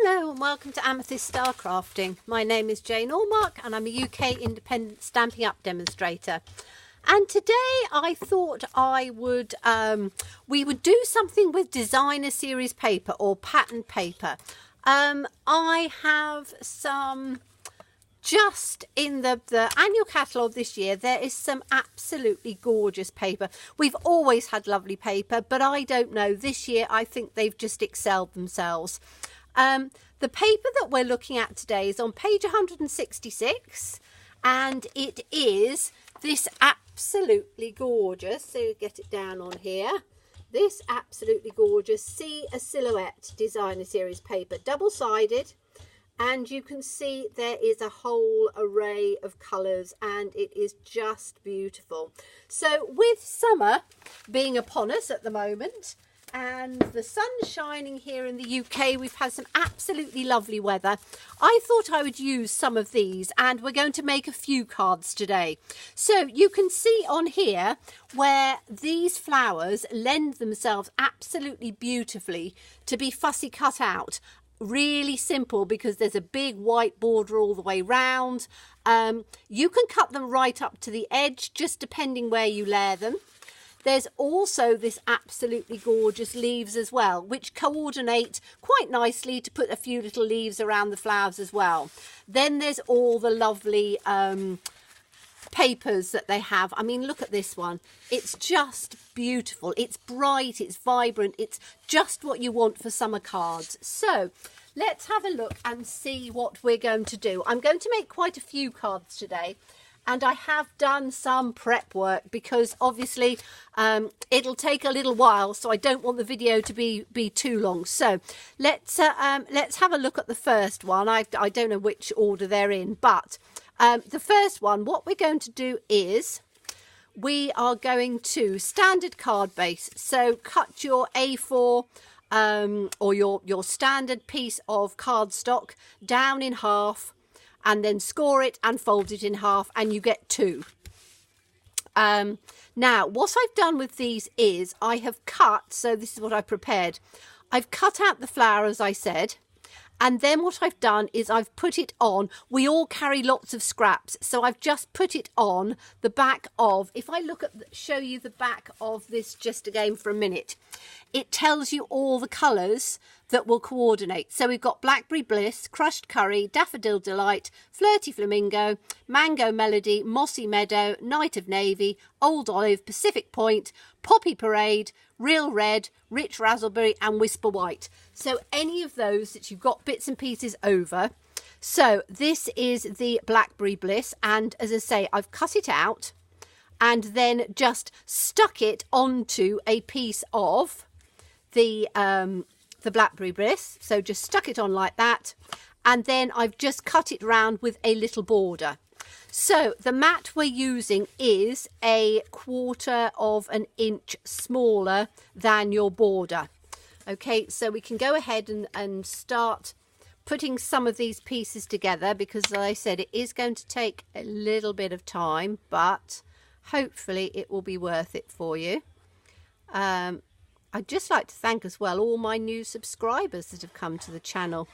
Hello and welcome to Amethyst Star Crafting. My name is Jane Allmark and I'm a UK independent Stampin' Up demonstrator. And today I thought we would do something with designer series paper or pattern paper. I have some, just in the annual catalogue this year, there is some absolutely gorgeous paper. We've always had lovely paper, but I don't know, this year I think they've just excelled themselves. The paper that we're looking at today is on page 166 and it is this absolutely gorgeous, so you get it down on here, this absolutely gorgeous See a Silhouette designer series paper, double-sided, and you can see there is a whole array of colours and it is just beautiful. So with summer being upon us at the moment, and the sun shining here in the UK, we've had some absolutely lovely weather. I thought I would use some of these and we're going to make a few cards today. So you can see on here where these flowers lend themselves absolutely beautifully to be fussy cut out. Really simple because there's a big white border all the way round. You can cut them right up to the edge, just depending where you layer them. There's also this absolutely gorgeous leaves as well, which coordinate quite nicely to put a few little leaves around the flowers as well. Then there's all the lovely papers that they have. I mean, look at this one. It's just beautiful. It's bright, it's vibrant, it's just what you want for summer cards. So let's have a look and see what we're going to do. I'm going to make quite a few cards today. And I have done some prep work because obviously it'll take a little while, so I don't want the video to be too long. So let's have a look at the first one. I don't know which order they're in, but the first one, what we're going to do is we are going to standard card base. So cut your A4 or your standard piece of cardstock down in half, and then score it and fold it in half and you get two. Now what I've done with these is I have cut, so this is what I prepared. I've cut out the flower as I said, and then what I've done is I've put it on, we all carry lots of scraps, so I've just put it on the back of, if I look at, show you the back of this just again for a minute, it tells you all the colours that will coordinate. So we've got Blackberry Bliss, Crushed Curry, Daffodil Delight, Flirty Flamingo, Mango Melody, Mossy Meadow, Night of Navy, Old Olive, Pacific Point, Poppy Parade, Real Red, Rich Raspberry and Whisper White. So any of those that you've got bits and pieces over. So this is the Blackberry Bliss, and as I say, I've cut it out and then just stuck it onto a piece of the Blackberry Bliss. So just stuck it on like that, and then I've just cut it round with a little border. So the mat we're using is 1/4 of an inch smaller than your border. Okay, so we can go ahead and start putting some of these pieces together because, as I said, it is going to take a little bit of time, but hopefully it will be worth it for you. I'd just like to thank as well all my new subscribers that have come to the channel.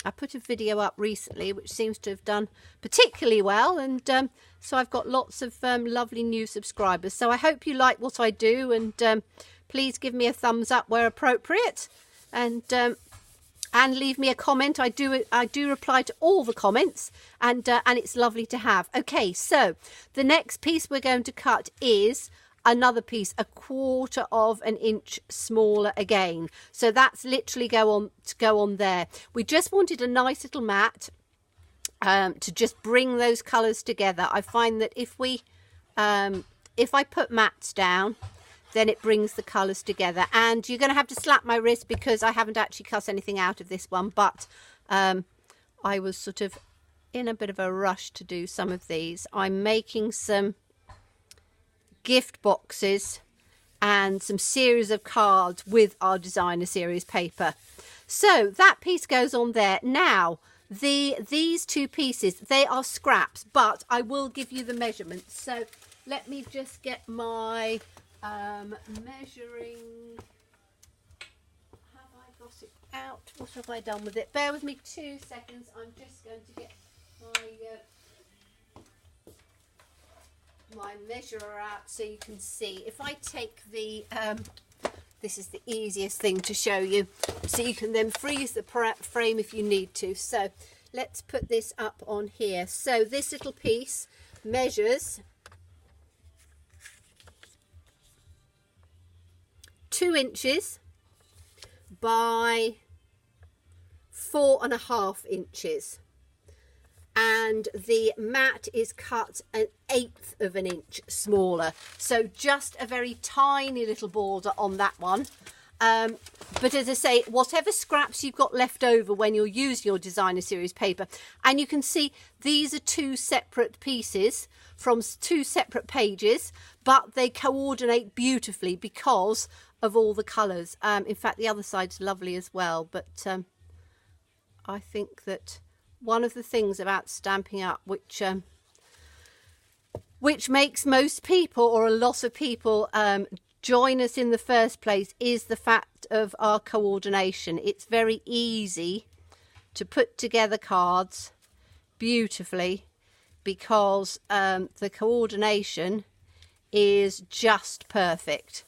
I put a video up recently which seems to have done particularly well, and so I've got lots of lovely new subscribers. So I hope you like what I do, and please give me a thumbs up where appropriate, and leave me a comment. I do reply to all the comments, and it's lovely to have. Okay, so the next piece we're going to cut is another piece 1/4 of an inch smaller again, so that's literally go on there. We just wanted a nice little mat to just bring those colors together. I find that if I put mats down, then it brings the colors together. And you're going to have to slap my wrist because I haven't actually cut anything out of this one, but I was sort of in a bit of a rush to do some of these. I'm making some gift boxes and some series of cards with our designer series paper. So that piece goes on there. Now these two pieces, they are scraps, but I will give you the measurements. So let me just get my measuring, have I got it out. What have I done with it? Bear with me 2 seconds. I'm just going to get my measurer out so you can see. If I take the this is the easiest thing to show you, so you can then freeze the frame if you need to. So let's put this up on here. So this little piece measures 2 inches by 4.5 inches, and the mat is cut 1/8 of an inch smaller, so just a very tiny little border on that one. But as I say, whatever scraps you've got left over when you're using your designer series paper, and you can see these are 2 separate pieces from 2 separate pages, but they coordinate beautifully because of all the colours. In fact, the other side's lovely as well, but I think that one of the things about Stampin' Up, which makes most people, or a lot of people, join us in the first place, is the fact of our coordination. It's very easy to put together cards beautifully because the coordination is just perfect.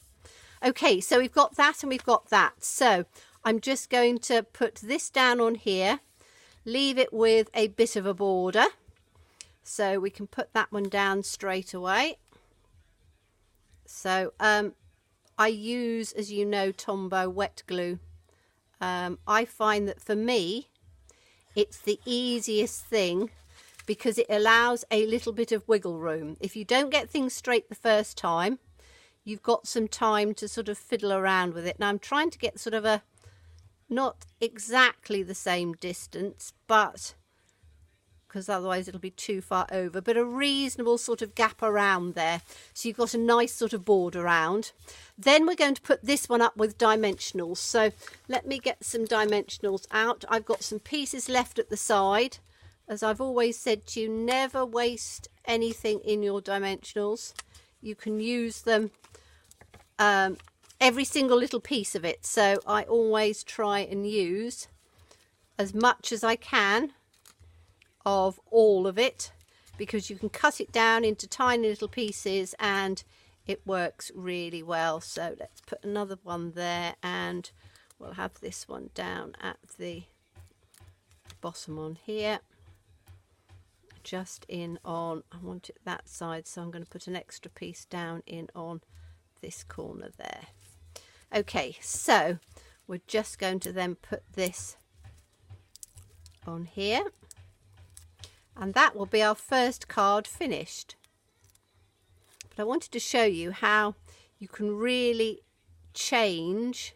Okay, so we've got that and we've got that. So I'm just going to put this down on here, leave it with a bit of a border, so we can put that one down straight away. So I use, as you know, Tombow wet glue. I find that for me it's the easiest thing because it allows a little bit of wiggle room. If you don't get things straight the first time, you've got some time to sort of fiddle around with it. Now I'm trying to get sort of a, not exactly the same distance, but because otherwise it'll be too far over, but a reasonable sort of gap around there, so you've got a nice sort of border around. Then we're going to put this one up with dimensionals. So let me get some dimensionals out. I've got some pieces left at the side. As I've always said to you, never waste anything in your dimensionals. You can use them, every single little piece of it. So I always try and use as much as I can of all of it, because you can cut it down into tiny little pieces and it works really well. So let's put another one there, and we'll have this one down at the bottom on here, just in on, I want it that side, so I'm going to put an extra piece down in on this corner there. Okay, so we're just going to then put this on here, and that will be our first card finished. But I wanted to show you how you can really change,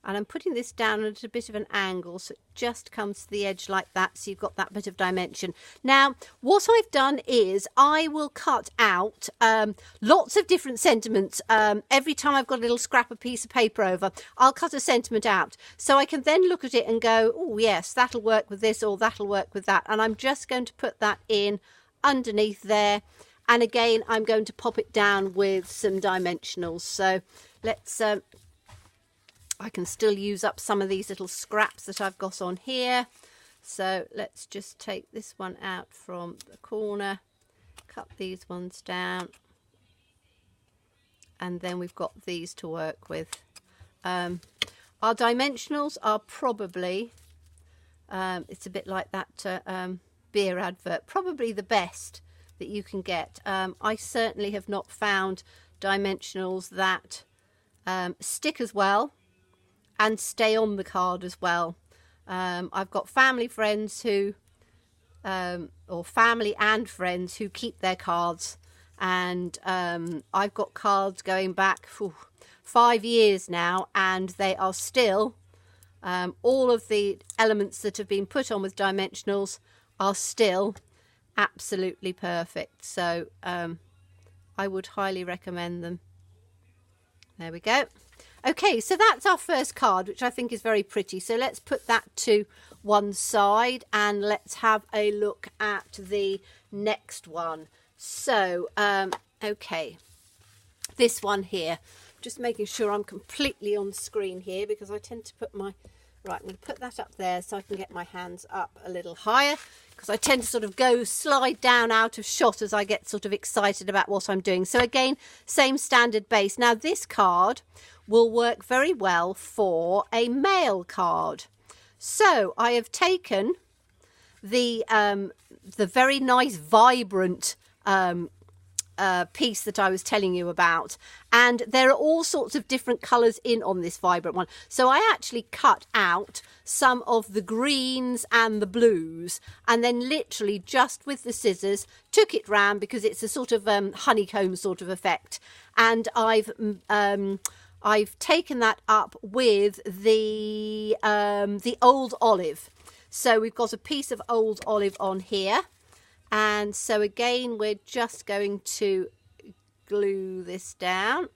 and I'm putting this down at a bit of an angle so it just comes to the edge like that, so you've got that bit of dimension. Now what I've done is I will cut out lots of different sentiments. Every time I've got a little scrap of piece of paper over, I'll cut a sentiment out, so I can then look at it and go, oh yes, that'll work with this, or that'll work with that, and I'm just going to put that in underneath there. And again, I'm going to pop it down with some dimensionals. So let's I can still use up some of these little scraps that I've got on here. So let's just take this one out from the corner, cut these ones down, and then we've got these to work with. Our dimensionals are probably, it's a bit like that beer advert, probably the best that you can get. I certainly have not found dimensionals that stick as well and stay on the card as well. I've got family friends who, or family and friends who keep their cards, and I've got cards going back 5 years now, and they are still, all of the elements that have been put on with dimensionals are still absolutely perfect. So I would highly recommend them. There we go. Okay, so that's our first card, which I think is very pretty. So let's put that to one side and let's have a look at the next one. So, okay, this one here. Just making sure I'm completely on screen here, because I tend to put my Right, I'm going to put that up there so I can get my hands up a little higher, because I tend to sort of slide down out of shot as I get sort of excited about what I'm doing. So again, same standard base. Now this card will work very well for a mail card. So I have taken the very nice vibrant piece that I was telling you about, and there are all sorts of different colours in on this vibrant one. So I actually cut out some of the greens and the blues, and then literally just with the scissors took it round, because it's a sort of honeycomb sort of effect, and I've taken that up with the old olive. So we've got a piece of old olive on here. And so again, we're just going to glue this down.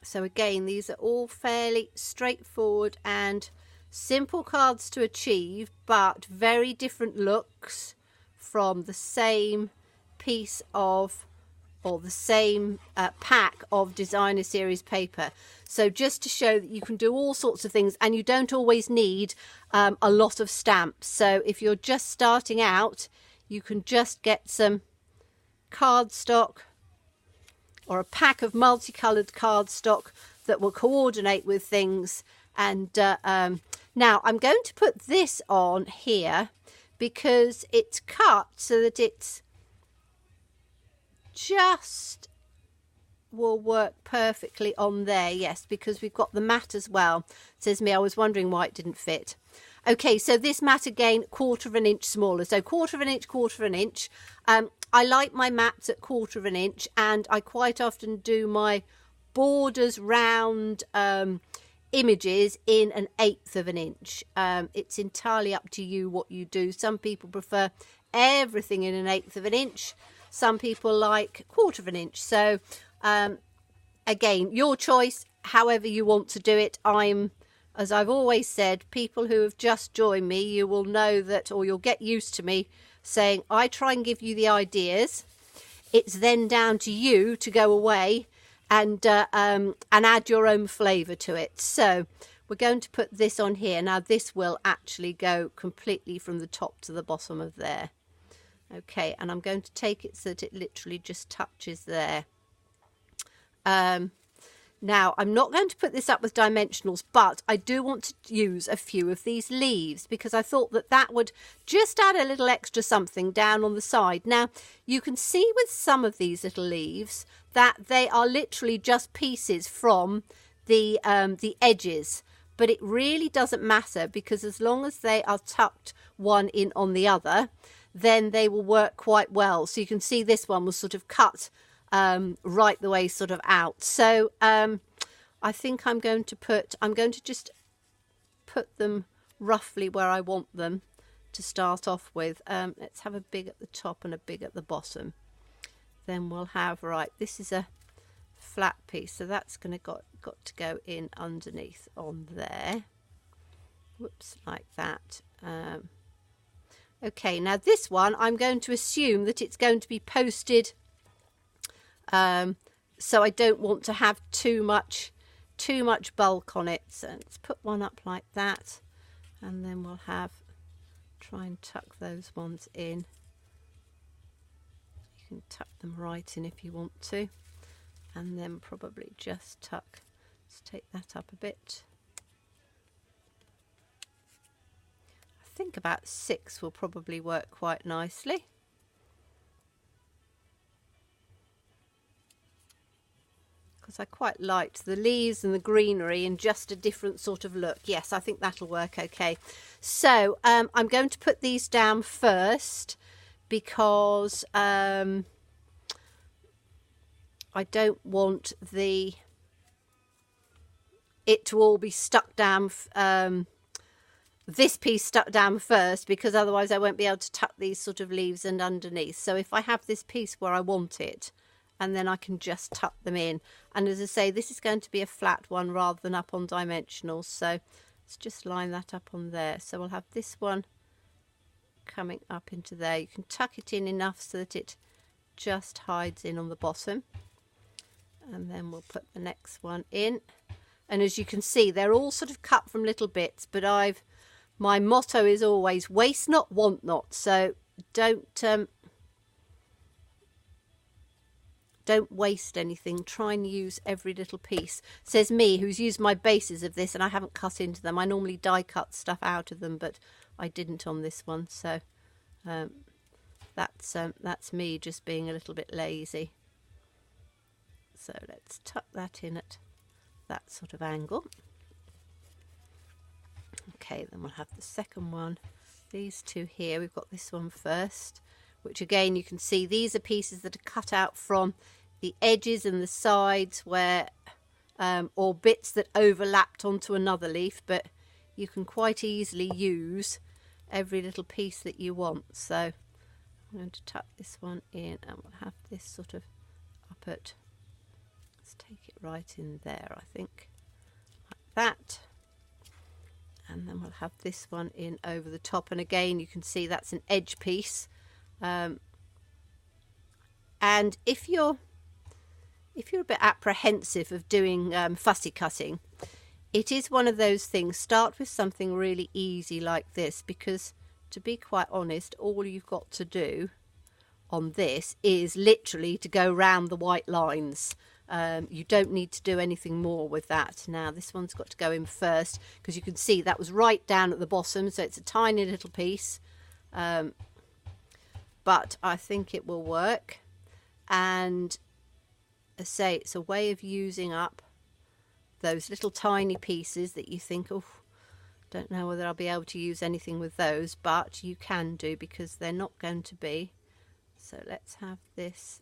So again, these are all fairly straightforward and simple cards to achieve, but very different looks from the same piece of, or the same pack of designer series paper. So just to show that you can do all sorts of things, and you don't always need a lot of stamps. So if you're just starting out, you can just get some cardstock or a pack of multicolored cardstock that will coordinate with things. And now I'm going to put this on here because it's cut so that it's just will work perfectly on there. Yes, because we've got the mat as well. Says me, I was wondering why it didn't fit. Okay, so this mat again, 1/4 inch smaller. So 1/4 inch, 1/4 inch. I like my mats at 1/4 inch, and I quite often do my borders round images in 1/8 inch. It's entirely up to you what you do. Some people prefer everything in 1/8 inch. Some people like 1/4 inch. So again, your choice, however you want to do it. As I've always said, people who have just joined me, you will know that, or you'll get used to me saying, I try and give you the ideas. It's then down to you to go away and add your own flavour to it. So we're going to put this on here. Now this will actually go completely from the top to the bottom of there. Okay, and I'm going to take it so that it literally just touches there. Now, I'm not going to put this up with dimensionals, but I do want to use a few of these leaves because I thought that that would just add a little extra something down on the side. Now, you can see with some of these little leaves that they are literally just pieces from the edges, but it really doesn't matter because as long as they are tucked one in on the other, then they will work quite well. So you can see this one was sort of cut right the way sort of out. So I think I'm going to just put them roughly where I want them to start off with. Let's have a big at the top and a big at the bottom. Then we'll have, right, this is a flat piece, so that's going to got to go in underneath on there. Whoops, like that. Okay, now this one, I'm going to assume that it's going to be posted, so I don't want to have too much bulk on it. So let's put one up like that, and then we'll try and tuck those ones in. You can tuck them right in if you want to, and then probably just tuck. Let's take that up a bit. I think about 6 will probably work quite nicely. Because I quite liked the leaves and the greenery in just a different sort of look. Yes, I think that'll work okay. So I'm going to put these down first because I don't want it to all be stuck down, this piece stuck down first, because otherwise I won't be able to tuck these sort of leaves and underneath. So if I have this piece where I want it, and then I can just tuck them in. And as I say, this is going to be a flat one rather than up on dimensionals. So let's just line that up on there. So we'll have this one coming up into there. You can tuck it in enough so that it just hides in on the bottom. And then we'll put the next one in. And as you can see, they're all sort of cut from little bits, but my motto is always waste not, want not. So don't waste anything. Try and use every little piece. Says me, who's used my bases of this and I haven't cut into them. I normally die cut stuff out of them, but I didn't on this one. So that's me just being a little bit lazy. So let's tuck that in at that sort of angle. Okay, then we'll have the second one. These two here, we've got this one first, which again you can see these are pieces that are cut out from the edges and the sides where or bits that overlapped onto another leaf, but you can quite easily use every little piece that you want. So I'm going to tuck this one in and we'll have this sort of up at, let's take it right in there, I think, like that. And then we'll have this one in over the top, and again you can see that's an edge piece. And if you're a bit apprehensive of doing fussy cutting, it is one of those things. Start with something really easy like this, because to be quite honest, all you've got to do on this is literally to go round the white lines. You don't need to do anything more with that. Now this one's got to go in first, because you can see that was right down at the bottom, so it's a tiny little piece, but I think it will work. And as I say, it's a way of using up those little tiny pieces that you think, oh, don't know whether I'll be able to use anything with those, but you can do, because they're not going to be. So let's have this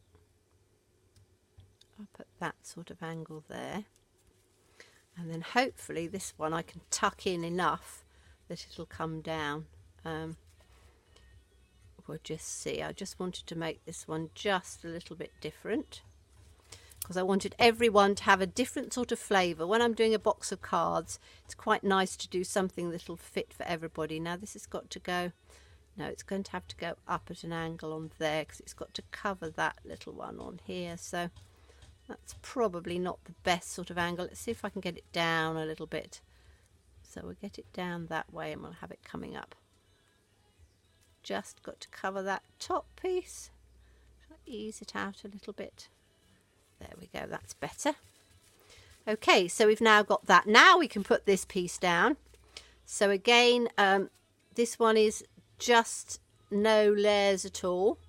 up at that sort of angle there, and then hopefully this one I can tuck in enough that it'll come down. We'll just see. I just wanted to make this one just a little bit different, because I wanted everyone to have a different sort of flavour. When I'm doing a box of cards, it's quite nice to do something that'll fit for everybody. Now this has got to go, no, it's going to have to go up at an angle on there, because it's got to cover that little one on here. So that's probably not the best sort of angle. Let's see if I can get it down a little bit. So we'll get it down that way and we'll have it coming up. Just got to cover that top piece. Ease it out a little bit. There we go, that's better. Okay, so we've now got that. Now we can put this piece down. So again, this one is just no layers at all,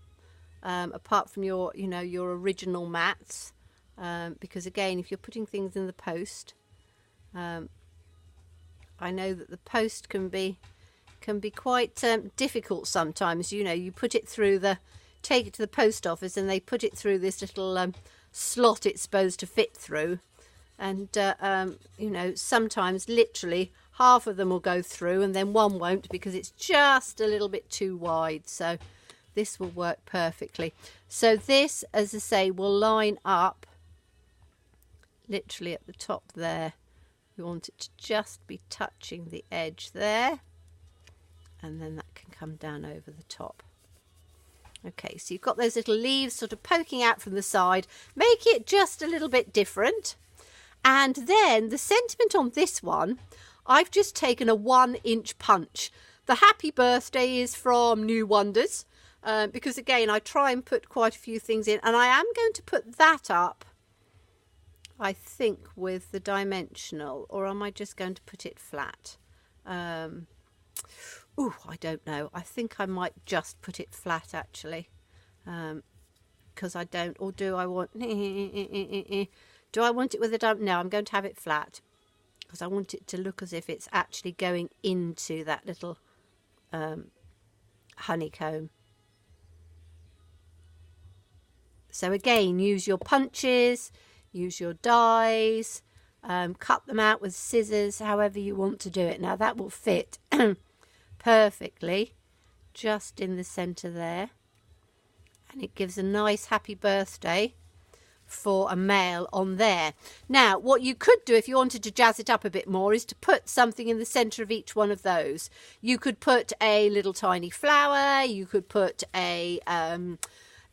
apart from your, your original mats. Because again, if you're putting things in the post, I know that the post can be quite difficult sometimes. You put it through take it to the post office and they put it through this little slot it's supposed to fit through, and sometimes literally half of them will go through and then one won't, because it's just a little bit too wide. So this will work perfectly. So this, as I say, will line up literally at the top there. We want it to just be touching the edge there, and then that can come down over the top. Okay, so you've got those little leaves sort of poking out from the side. Make it just a little bit different. And then the sentiment on this one, I've just taken a 1-inch punch. The happy birthday is from New Wonders, because again, I try and put quite a few things in, and I am going to put that up, I think, with the dimensional, or am I just going to put it flat? I don't know. I think I might just put it flat, actually, because I don't, or do I want, do I want it with a diamond? No, I'm going to have it flat, because I want it to look as if it's actually going into that little honeycomb. So again, use your punches, use your dies, cut them out with scissors, however you want to do it. Now that will fit perfectly just in the centre there, and it gives a nice happy birthday for a male on there. Now what you could do if you wanted to jazz it up a bit more is to put something in the centre of each one of those. You could put a little tiny flower, you could put a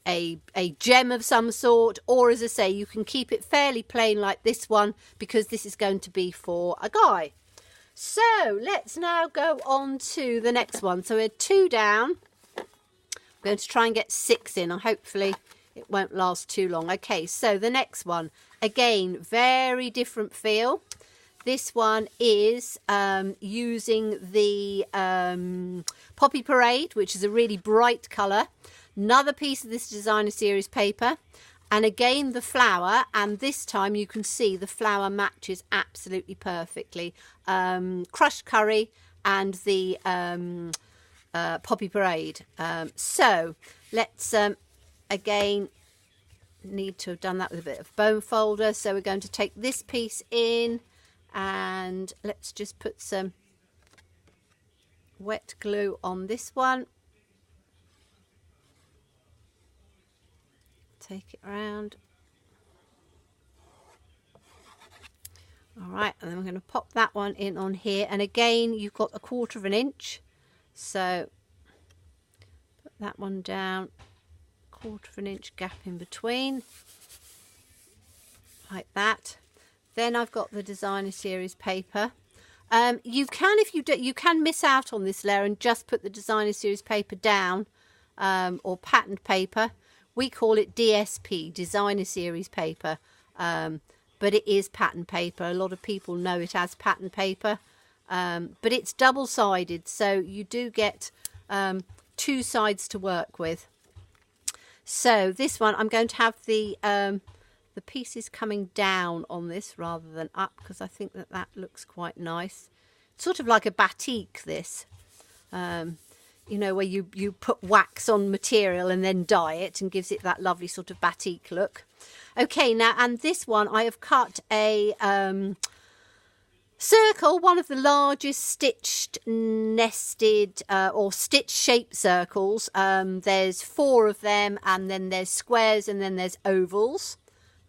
a gem of some sort, or as I say, you can keep it fairly plain like this one, because this is going to be for a guy. So let's now go on to the next one. So we're 2 down. I'm going to try and get 6 in, and hopefully it won't last too long. Okay, so the next one, again, very different feel. This one is using the Poppy Parade, which is a really bright colour. Another piece of this designer series paper. And again, the flower, and this time you can see the flower matches absolutely perfectly. Crushed curry and the Poppy Parade. So let's, again, need to have done that with a bit of bone folder. So we're going to take this piece in, and let's just put some wet glue on this one. Take it around. All right, and then we're going to pop that one in on here. And again, you've got 1/4 inch. So put that one down, 1/4 inch gap in between, like that. Then I've got the designer series paper. You can, if you do, you can miss out on this layer and just put the designer series paper down, or patterned paper. We call it DSP, designer series paper, but it is pattern paper. A lot of people know it as pattern paper, but it's double-sided, so you do get 2 sides to work with. So this one, I'm going to have the pieces coming down on this rather than up, because I think that that looks quite nice. It's sort of like a batik, this. You know, where you put wax on material and then dye it, and gives it that lovely sort of batik look. Okay, now, and this one I have cut a circle, one of the largest stitched nested or stitch shaped circles. There's 4 of them, and then there's squares, and then there's ovals.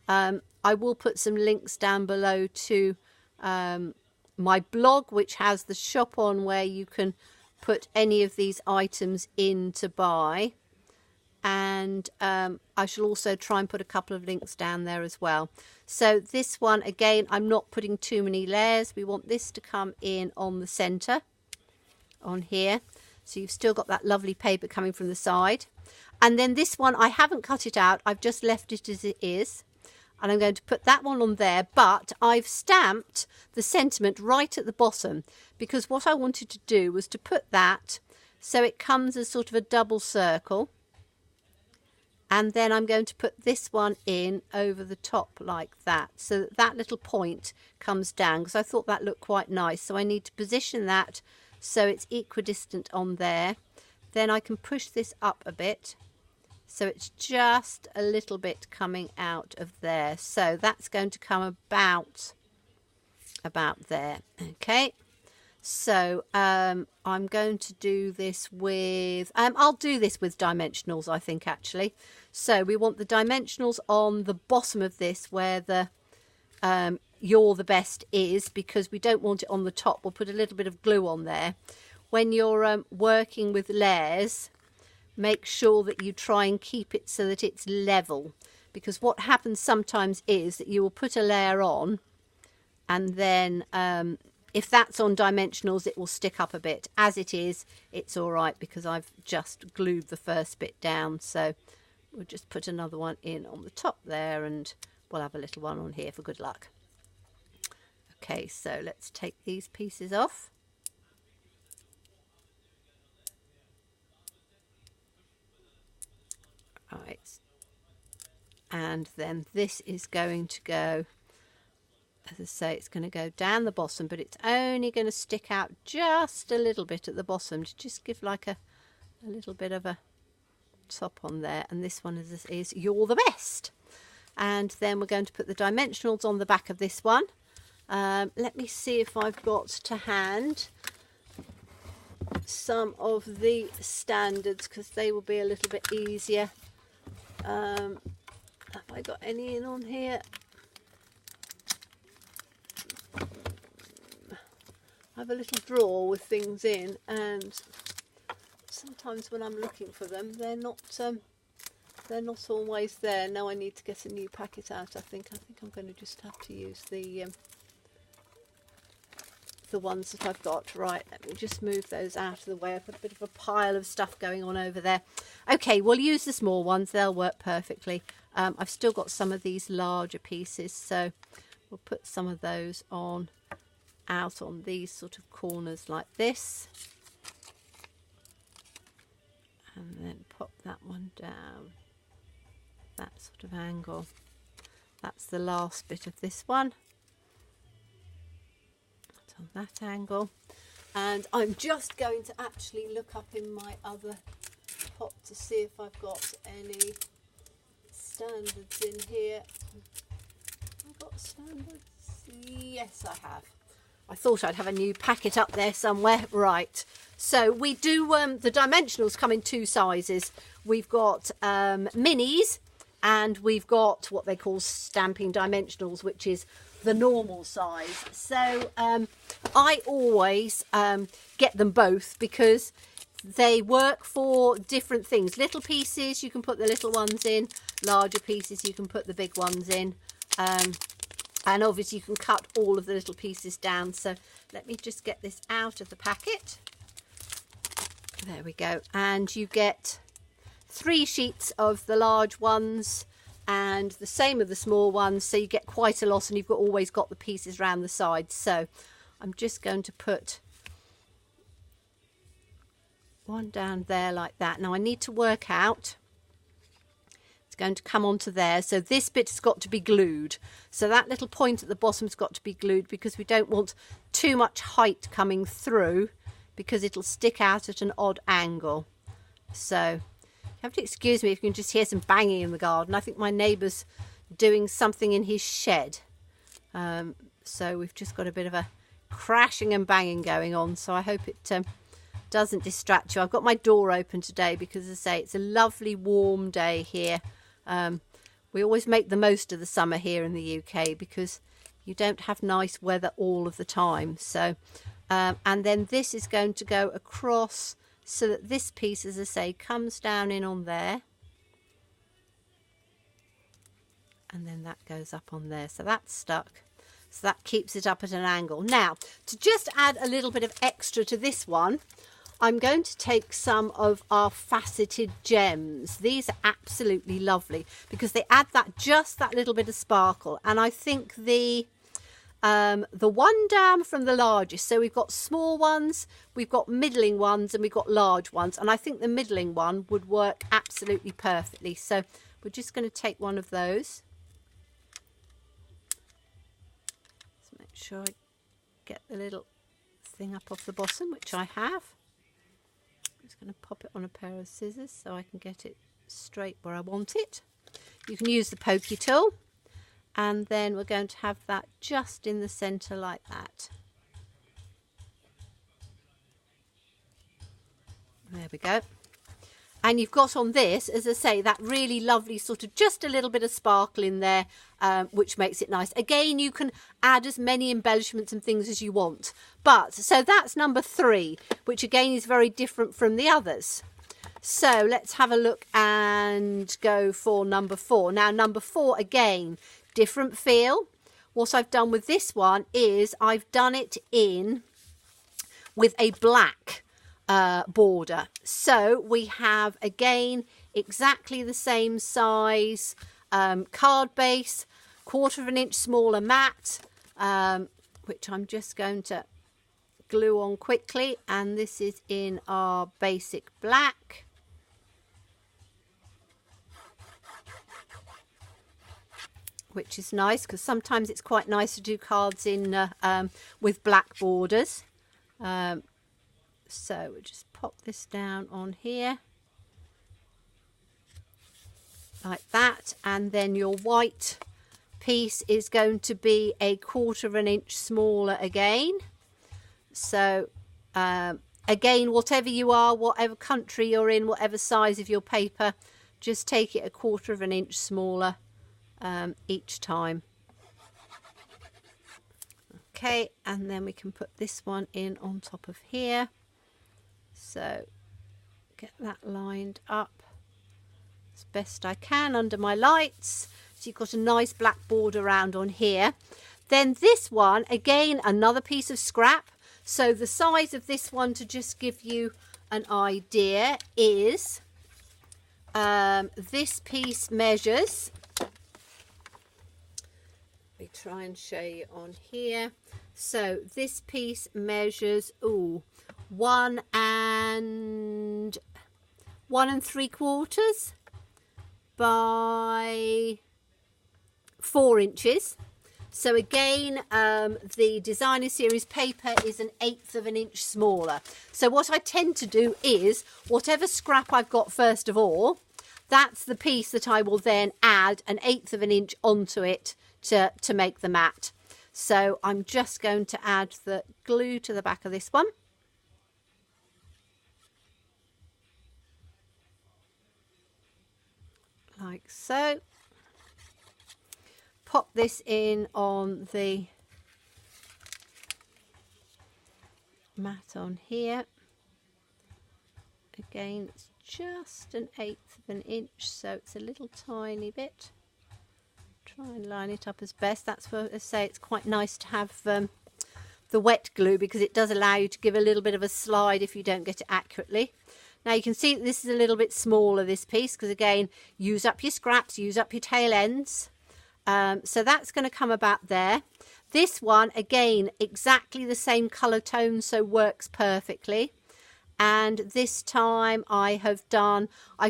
I will put some links down below to my blog, which has the shop on where you can put any of these items in to buy, and I shall also try and put a couple of links down there as well. So this one, again, I'm not putting too many layers. We want this to come in on the center on here, so you've still got that lovely paper coming from the side. And then this one, I haven't cut it out, I've just left it as it is, and I'm going to put that one on there, but I've stamped the sentiment right at the bottom, because what I wanted to do was to put that so it comes as sort of a double circle, and then I'm going to put this one in over the top like that, so that that little point comes down, because I thought that looked quite nice. So I need to position that so it's equidistant on there. Then I can push this up a bit, so it's just a little bit coming out of there. So that's going to come about there. Okay, so I'm going to do this with, I'll do this with dimensionals, I think, actually. So we want the dimensionals on the bottom of this, where the You're the Best is, because we don't want it on the top. We'll put a little bit of glue on there. When you're working with layers, make sure that you try and keep it so that it's level, because what happens sometimes is that you will put a layer on, and then if that's on dimensionals, it will stick up a bit. As it is, it's all right, because I've just glued the first bit down. So we'll just put another one in on the top there, and we'll have a little one on here for good luck. Okay, so let's take these pieces off. Right, and then this is going to go, as I say, it's going to go down the bottom, but it's only going to stick out just a little bit at the bottom to just give like a little bit of a top on there. And this one is You're the Best. And then we're going to put the dimensionals on the back of this one. Let me see if I've got to hand some of the standards, because they will be a little bit easier. Have I got any in on here? I have a little drawer with things in, and sometimes when I'm looking for them, they're not they're not always there. Now I need to get a new packet out. I think I'm going to just have to use the ones that I've got. Right, let me just move those out of the way. I've got a bit of a pile of stuff going on over there. Okay, we'll use the small ones. They'll work perfectly. I've still got some of these larger pieces, so we'll put some of those on out on these sort of corners like this. And then pop that one down, that sort of angle. That's the last bit of this one. On that angle, and I'm just going to actually look up in my other pot to see if I've got any standards in here. Have I got standards? Yes, I have. I thought I'd have a new packet up there somewhere. Right, so we do the dimensionals come in two sizes. We've got minis, and we've got what they call stamping dimensionals, which is the normal size. So I always get them both because they work for different things. Little pieces you can put the little ones in, larger pieces you can put the big ones in, and obviously you can cut all of the little pieces down. So let me just get this out of the packet. There we go. And you get 3 sheets of the large ones and the same of the small ones, so you get quite a lot, and you've always got the pieces around the sides. So I'm just going to put one down there like that. Now I need to work out, it's going to come onto there, so this bit's got to be glued, so that little point at the bottom's got to be glued, because we don't want too much height coming through, because it'll stick out at an odd angle. So you have to excuse me if you can just hear some banging in the garden. I think my neighbour's doing something in his shed. So we've just got a bit of a crashing and banging going on. So I hope it doesn't distract you. I've got my door open today because, as I say, it's a lovely warm day here. We always make the most of the summer here in the UK because you don't have nice weather all of the time. So, and then this is going to go across, so that this piece, as I say, comes down in on there, and then that goes up on there. So that's stuck. So that keeps it up at an angle. Now, to just add a little bit of extra to this one, I'm going to take some of our faceted gems. These are absolutely lovely because they add just that little bit of sparkle. And I think the one down from the largest, so we've got small ones, we've got middling ones, and we've got large ones, and I think the middling one would work absolutely perfectly. So we're just going to take one of those. Let's make sure I get the little thing up off the bottom, which I have. I'm just going to pop it on a pair of scissors so I can get it straight where I want it. You can use the pokey tool. And then we're going to have that just in the centre like that. There we go. And you've got on this, as I say, that really lovely sort of just a little bit of sparkle in there, which makes it nice. Again, you can add as many embellishments and things as you want. But, so that's number 3, which again is very different from the others. So let's have a look and go for number 4. Now, number 4, again, different feel. What I've done with this one is I've done it in with a black border. So we have, again, exactly the same size card base, 1/4 of an inch smaller mat, which I'm just going to glue on quickly. And this is in our basic black. Which is nice because sometimes it's quite nice to do cards in with black borders. So we'll just pop this down on here like that, and then your white piece is going to be 1/4 of an inch smaller again. So again, whatever you are, whatever country you're in, whatever size of your paper, just take it 1/4 of an inch smaller each time. Okay, and then we can put this one in on top of here. So get that lined up as best I can under my lights. So you've got a nice black border around on here. Then this one, again, another piece of scrap. So the size of this one, to just give you an idea, is this piece measures, let me try and show you on here. So this piece measures 1 3/4 by 4 inches. So again, the designer series paper is 1/8 of an inch smaller. So what I tend to do is, whatever scrap I've got first of all, that's the piece that I will then add 1/8 of an inch onto it to make the mat. So I'm just going to add the glue to the back of this one. Like so. Pop this in on the mat on here. Again, it's just 1/8 of an inch, so it's a little tiny bit. Try and line it up as best. That's what I say, it's quite nice to have the wet glue, because it does allow you to give a little bit of a slide if you don't get it accurately. Now you can see that this is a little bit smaller, this piece, because again, use up your scraps, use up your tail ends. So that's going to come about there. This one, again, exactly the same colour tone, so works perfectly. And this time I've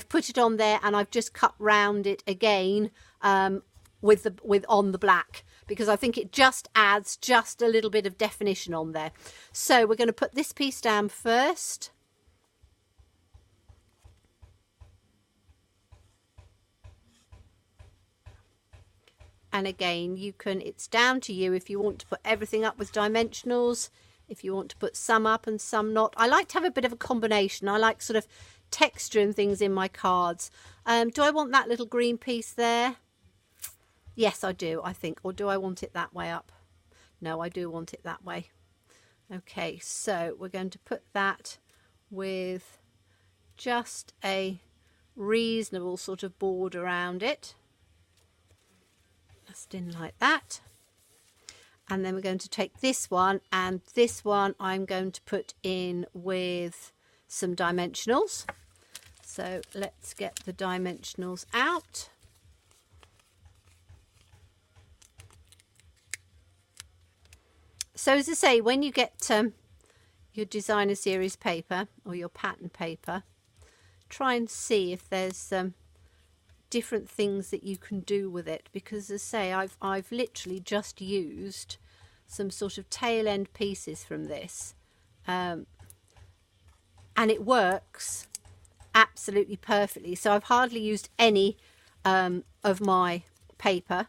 put it on there and I've just cut round it again on the black, because I think it just adds just a little bit of definition on there. So we're going to put this piece down first. And again, it's down to you if you want to put everything up with dimensionals, if you want to put some up and some not. I like to have a bit of a combination. I like sort of texture and things in my cards. Do I want that little green piece there? Yes, I do, I think. Or do I want it that way up? No, I do want it that way. Okay, so we're going to put that with just a reasonable sort of border around it. Just in like that. And then we're going to take this one, and this one I'm going to put in with some dimensionals. So let's get the dimensionals out. So as I say, when you get your designer series paper or your pattern paper, try and see if there's different things that you can do with it, because as I say, I've literally just used some sort of tail end pieces from this, and it works absolutely perfectly. So I've hardly used any of my paper,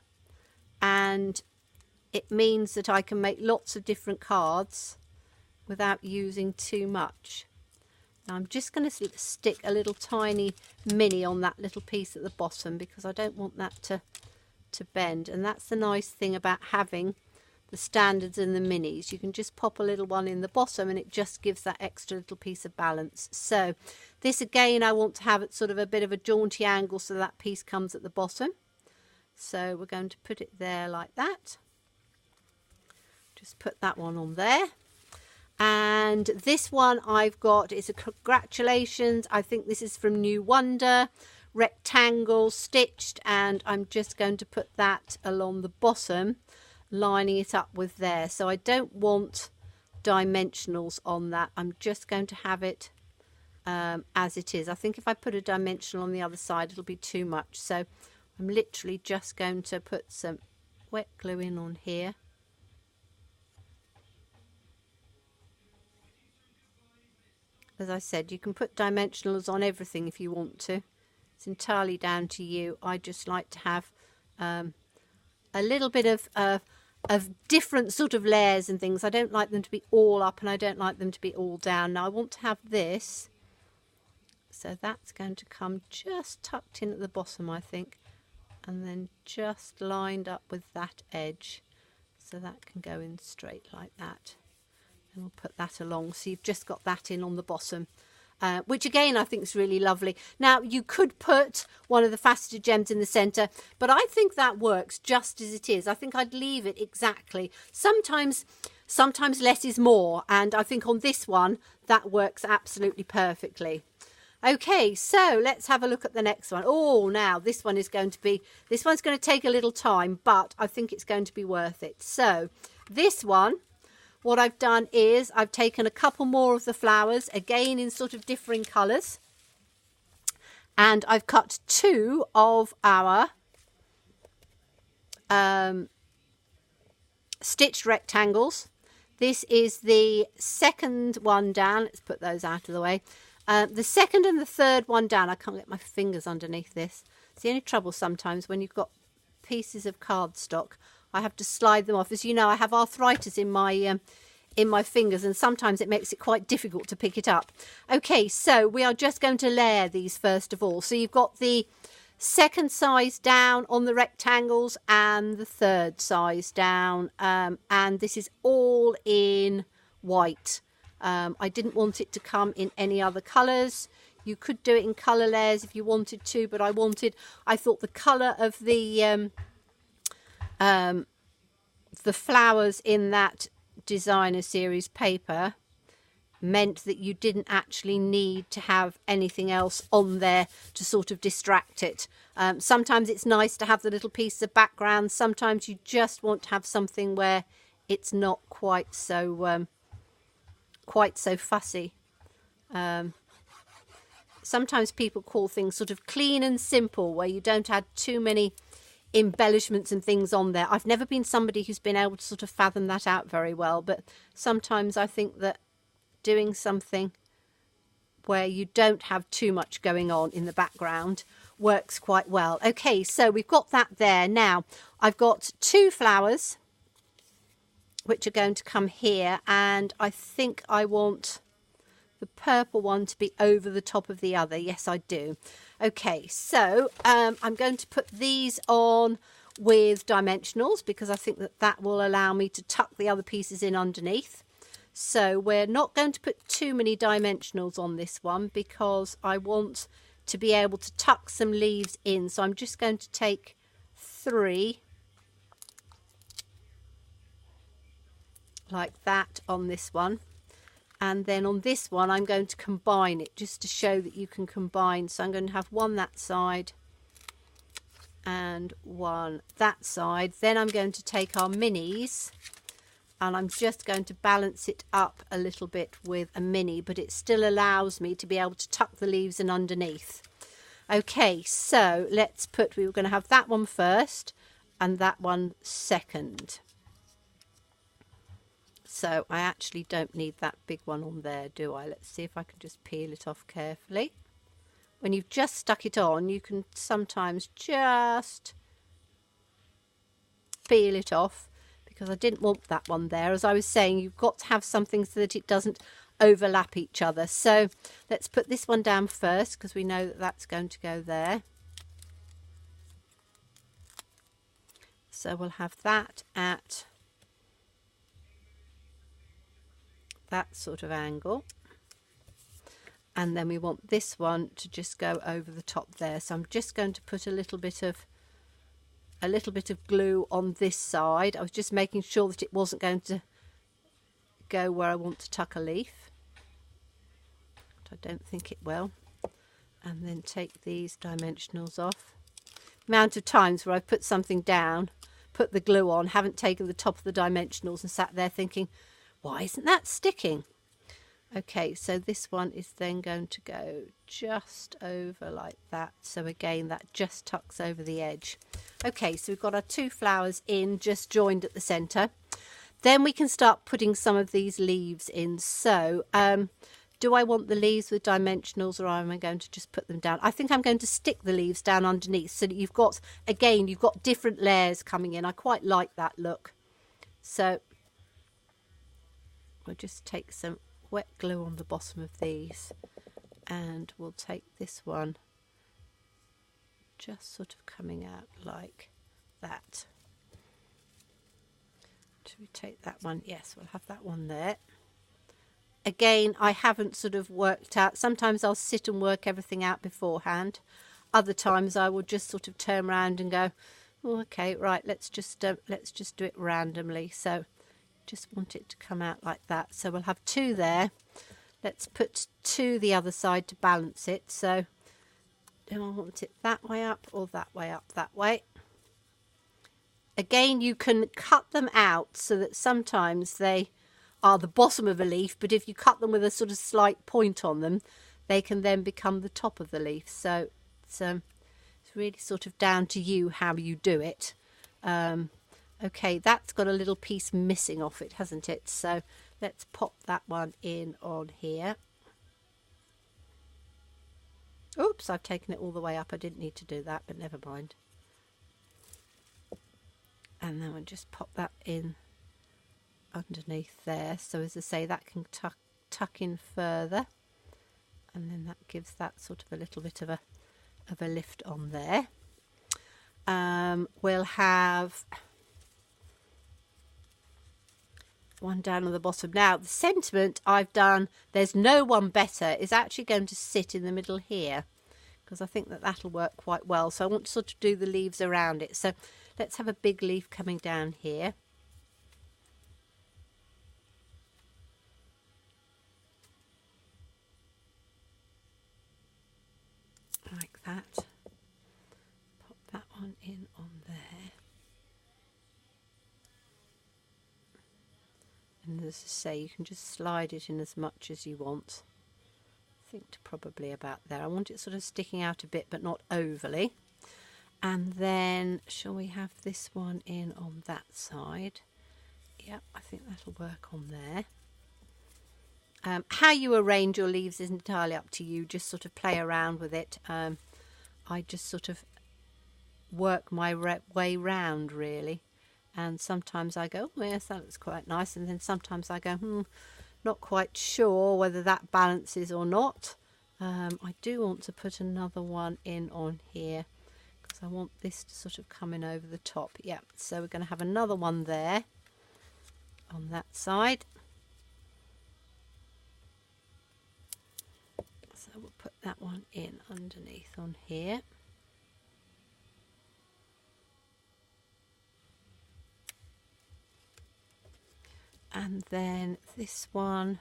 and it means that I can make lots of different cards without using too much. Now I'm just going to stick a little tiny mini on that little piece at the bottom, because I don't want that to bend. And that's the nice thing about having the standards and the minis. You can just pop a little one in the bottom and it just gives that extra little piece of balance. So this again, I want to have it sort of a bit of a jaunty angle so that piece comes at the bottom. So we're going to put it there like that. Just put that one on there. And this one I've got is a congratulations. I think this is from New Wonder, rectangle stitched, and I'm just going to put that along the bottom, lining it up with there. So I don't want dimensionals on that. I'm just going to have it as it is. I think if I put a dimensional on the other side, it'll be too much. So I'm literally just going to put some wet glue in on here. As I said, you can put dimensionals on everything if you want to. It's entirely down to you. I just like to have a little bit of different sort of layers and things. I don't like them to be all up and I don't like them to be all down. Now I want to have this. So that's going to come just tucked in at the bottom, I think. And then just lined up with that edge. So that can go in straight like that. And we'll put that along, so you've just got that in on the bottom. which again I think is really lovely. Now you could put one of the faceted gems in the centre, but I think that works just as it is. I think I'd leave it exactly. Sometimes less is more, and I think on this one that works absolutely perfectly. Okay, so let's have a look at the next one. Oh, now this one's going to take a little time, but I think it's going to be worth it. So this one, what I've done is I've taken a couple more of the flowers, again in sort of differing colours, and I've cut 2 of our stitched rectangles. This is the second one down. Let's put those out of the way. The second and the third one down. I can't get my fingers underneath this. It's the only trouble sometimes when you've got pieces of cardstock. I have to slide them off. As you know, I have arthritis in my fingers, and sometimes it makes it quite difficult to pick it up. Okay, so we are just going to layer these first of all. So you've got the second size down on the rectangles and the third size down, and this is all in white. I didn't want it to come in any other colours. You could do it in colour layers if you wanted to, but I thought the colour of the flowers in that designer series paper meant that you didn't actually need to have anything else on there to sort of distract it. Sometimes it's nice to have the little piece of background. Sometimes you just want to have something where it's not quite so fussy. Sometimes people call things sort of clean and simple, where you don't add too many embellishments and things on there. I've never been somebody who's been able to sort of fathom that out very well, but sometimes I think that doing something where you don't have too much going on in the background works quite well. Okay, so we've got that there. Now I've got 2 flowers which are going to come here, and I think I want the purple one to be over the top of the other. Yes, I do. Okay, so I'm going to put these on with dimensionals because I think that will allow me to tuck the other pieces in underneath. So we're not going to put too many dimensionals on this one because I want to be able to tuck some leaves in. So I'm just going to take 3 like that on this one, and then on this one I'm going to combine it just to show that you can combine. So I'm going to have one that side and one that side. Then I'm going to take our minis and I'm just going to balance it up a little bit with a mini, but it still allows me to be able to tuck the leaves in underneath. Okay, so we were going to have that one first and that one second. So I actually don't need that big one on there, do I? Let's see if I can just peel it off carefully. When you've just stuck it on, you can sometimes just peel it off, because I didn't want that one there. As I was saying, you've got to have something so that it doesn't overlap each other. So let's put this one down first, because we know that that's going to go there. So we'll have that at that sort of angle, and then we want this one to just go over the top there. So I'm just going to put a little bit of glue on this side. I was just making sure that it wasn't going to go where I want to tuck a leaf, but I don't think it will. And then take these dimensionals off. The amount of times where I've put something down, put the glue on, haven't taken the top of the dimensionals and sat there thinking, why isn't that sticking? Okay, so this one is then going to go just over like that. So again, that just tucks over the edge. Okay, so we've got our 2 flowers in, just joined at the centre. Then we can start putting some of these leaves in. So do I want the leaves with dimensionals, or am I going to just put them down? I think I'm going to stick the leaves down underneath so that you've got different layers coming in. I quite like that look. So we'll just take some wet glue on the bottom of these, and we'll take this one just sort of coming out like that. Should we take that one? Yes, we'll have that one there. again, I haven't sort of worked out. Sometimes I'll sit and work everything out beforehand. Other times I will just sort of turn around and go, oh, okay, right, let's just do it randomly. So just want it to come out like that. So we'll have 2 there. Let's put 2 the other side to balance it. So do I want it that way up or that way up? That way. Again, you can cut them out so that sometimes they are the bottom of a leaf, but if you cut them with a sort of slight point on them, they can then become the top of the leaf. So it's really sort of down to you how you do it. Okay, that's got a little piece missing off it, hasn't it? So let's pop that one in on here. Oops, I've taken it all the way up. I didn't need to do that, but never mind. And then we'll just pop that in underneath there. So as I say, that can tuck in further. And then that gives that sort of a little bit of a lift on there. We'll have one down on the bottom. Now the sentiment I've done, there's no one better, is actually going to sit in the middle here, because I think that that'll work quite well. So I want to sort of do the leaves around it. So let's have a big leaf coming down here. Like that. Pop that one in on there. And as I say, you can just slide it in as much as you want. I think to probably about there. I want it sort of sticking out a bit, but not overly. And then, shall we have this one in on that side? Yep, I think that'll work on there. How you arrange your leaves is entirely up to you. Just sort of play around with it. I just sort of work my way round, really. And sometimes I go, oh, yes, that looks quite nice. And then sometimes I go, not quite sure whether that balances or not. I do want to put another one in on here, because I want this to sort of come in over the top. Yeah, so we're going to have another one there on that side. So we'll put that one in underneath on here. And then this one,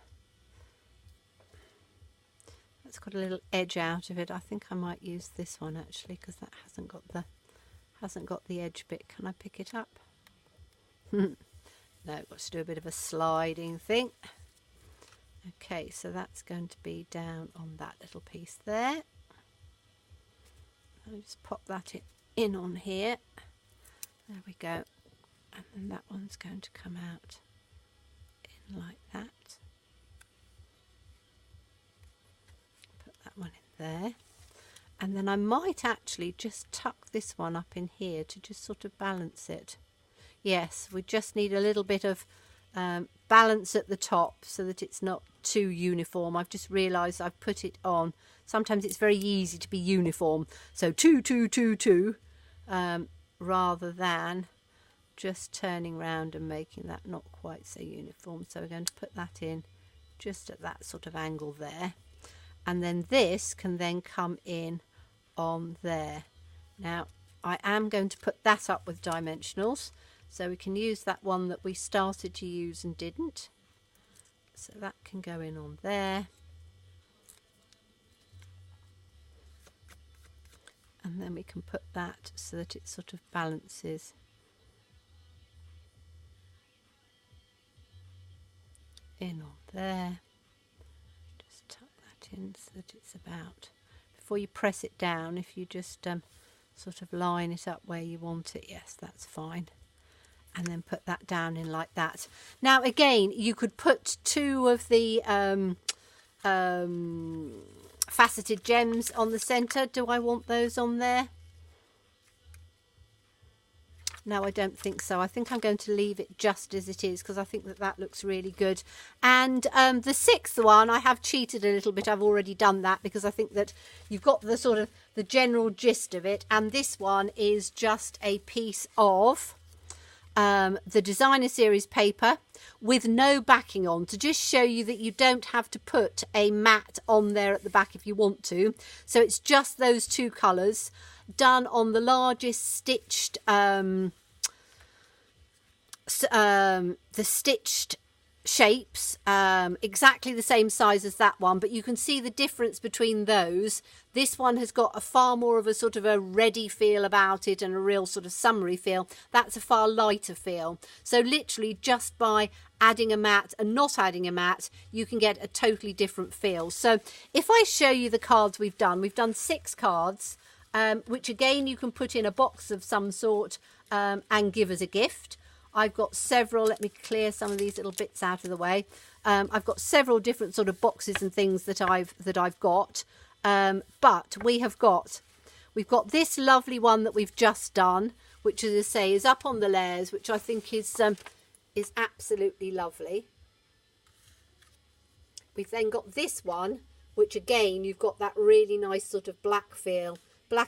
that's got a little edge out of it. I think I might use this one actually, because that hasn't got the edge bit. Can I pick it up? No, got to do a bit of a sliding thing. Okay, so that's going to be down on that little piece there. I'll just pop that in on here. There we go. And then that one's going to come out in like that. Put that one in there. And then I might actually just tuck this one up in here to just sort of balance it. Yes, we just need a little bit of balance at the top so that it's not too uniform. I've just realised I've put it on. Sometimes it's very easy to be uniform. So 2, 2, 2, 2, rather than just turning round and making that not quite so uniform. So we're going to put that in just at that sort of angle there. And then this can then come in on there. Now I am going to put that up with dimensionals, so we can use that one that we started to use and didn't. So that can go in on there. And then we can put that so that it sort of balances in on there. Just tuck that in so that it's about, before you press it down, if you just sort of line it up where you want it, yes, that's fine. And then put that down in like that. Now again, you could put 2 of the faceted gems on the centre. Do I want those on there? No, I don't think so. I think I'm going to leave it just as it is, because I think that that looks really good. And the 6th one, I have cheated a little bit. I've already done that because I think that you've got the sort of the general gist of it. And this one is just a piece of the designer series paper with no backing on, to just show you that you don't have to put a mat on there at the back if you want to. So it's just those two colours, done on the largest stitched the stitched shapes, exactly the same size as that one, but you can see the difference between those. This one has got a far more of a sort of a ready feel about it and a real sort of summery feel. That's a far lighter feel. So literally just by adding a mat and not adding a mat, you can get a totally different feel. So if I show you the cards we've done 6 cards, which again you can put in a box of some sort and give as a gift. I've got several, let me clear some of these little bits out of the way. I've got several different sort of boxes and things that I've got. But we've got this lovely one that we've just done, which, as I say, is up on the layers, which I think is absolutely lovely. We've then got this one, which again, you've got that really nice sort of black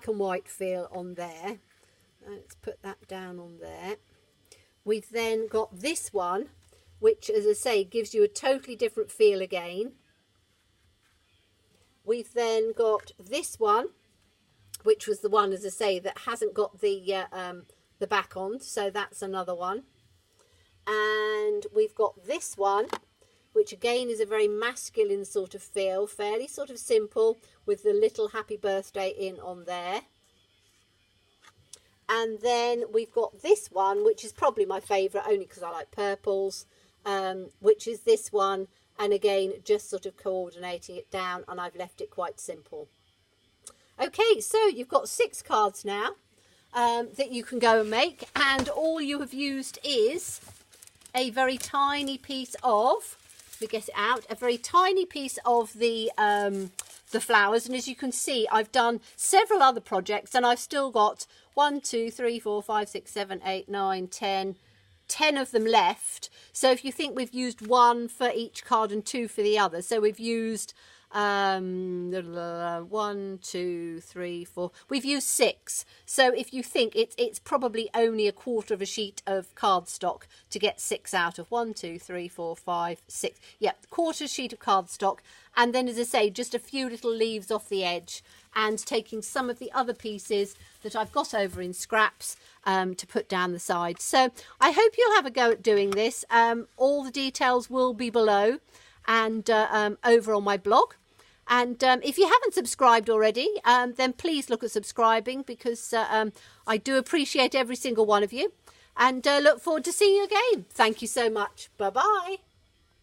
and white feel on there. Let's put that down on there. We've then got this one, which, as I say, gives you a totally different feel again. We've then got this one, which was the one, as I say, that hasn't got the back on, so that's another one. And we've got this one, which again is a very masculine sort of feel, fairly sort of simple, with the little happy birthday in on there. And then we've got this one, which is probably my favourite, only because I like purples, which is this one. And again, just sort of coordinating it down, and I've left it quite simple. Okay, so you've got 6 cards now that you can go and make. And all you have used is a very tiny piece of, let me get it out, a very tiny piece of the flowers. And as you can see, I've done several other projects, and I've still got 1, 2, 3, 4, 5, 6, 7, 8, 9, 10 of them left. So if you think we've used 1 for each card and 2 for the other, so we've used 1, 2, 3, 4, we've used 6. So if you think it's probably only a quarter of a sheet of cardstock to get 6 out of. 1, 2, 3, 4, 5, 6. Yeah, quarter sheet of cardstock. And then, as I say, just a few little leaves off the edge, and taking some of the other pieces that I've got over in scraps to put down the side. So I hope you'll have a go at doing this. All the details will be below and over on my blog. And if you haven't subscribed already, then please look at subscribing, because I do appreciate every single one of you, and look forward to seeing you again. Thank you so much. Bye-bye.